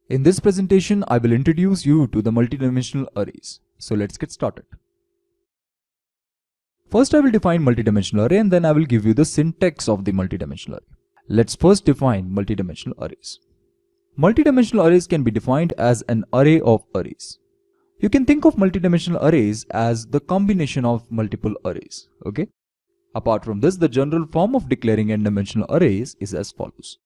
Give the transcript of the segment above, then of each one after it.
In this presentation, I will introduce you to the multidimensional arrays. So let's get started. First, I will define multidimensional array and then I will give you the syntax of the multidimensional array. Let's first define multidimensional arrays. Multidimensional arrays can be defined as an array of arrays. You can think of multidimensional arrays as the combination of multiple arrays. Okay? Apart from this, the general form of declaring n-dimensional arrays is as follows.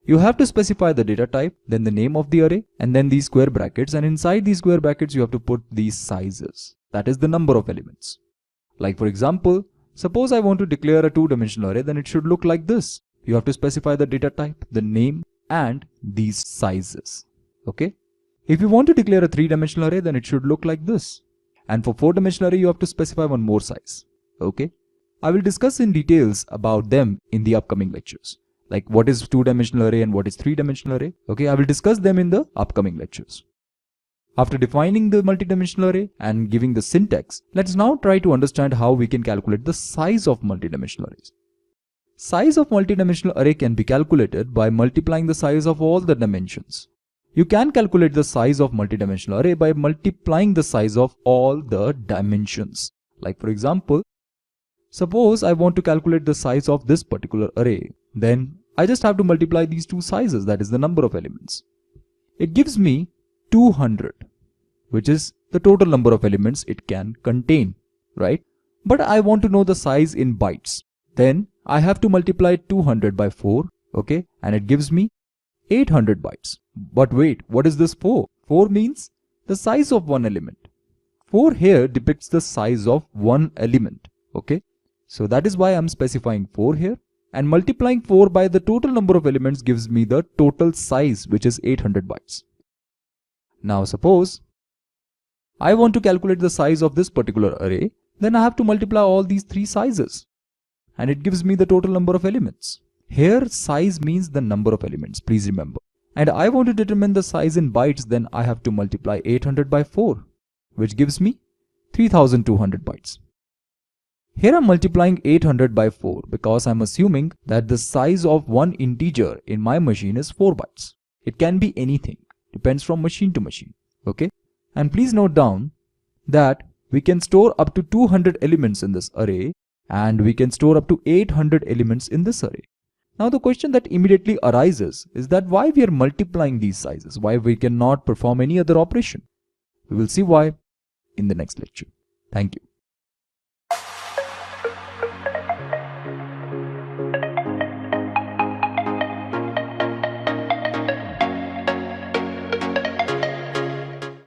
You have to specify the data type, then the name of the array, and then these square brackets, and inside these square brackets you have to put these sizes. That is the number of elements. Like for example, suppose I want to declare a two-dimensional array, then it should look like this. You have to specify the data type, the name, and these sizes. Okay? If you want to declare a three-dimensional array, then it should look like this. And for four-dimensional array, you have to specify one more size. Okay? I will discuss in details about them in the upcoming lectures. Like what is two-dimensional array and what is three-dimensional array. Okay, I will discuss them in the upcoming lectures. After defining the multidimensional array and giving the syntax, let's now try to understand how we can calculate the size of multidimensional arrays. Size of multidimensional array can be calculated by multiplying the size of all the dimensions. You can calculate the size of multidimensional array by multiplying the size of all the dimensions. Like for example, suppose I want to calculate the size of this particular array, then I just have to multiply these two sizes, that is the number of elements. It gives me 200, which is the total number of elements it can contain, right? But I want to know the size in bytes. Then I have to multiply 200 by 4, okay? And it gives me 800 bytes. But wait, what is this 4? 4 means the size of one element. 4 here depicts the size of one element, okay? So that is why I'm specifying 4 here. And multiplying 4 by the total number of elements gives me the total size, which is 800 bytes. Now suppose I want to calculate the size of this particular array, then I have to multiply all these three sizes. And it gives me the total number of elements. Here size means the number of elements, please remember. And I want to determine the size in bytes, then I have to multiply 800 by 4, which gives me 3200 bytes. Here I'm multiplying 800 by 4 because I'm assuming that the size of one integer in my machine is 4 bytes. It can be anything, depends from machine to machine, okay? And please note down that we can store up to 200 elements in this array and we can store up to 800 elements in this array. Now the question that immediately arises is that why we are multiplying these sizes, why we cannot perform any other operation. We will see why in the next lecture. Thank you.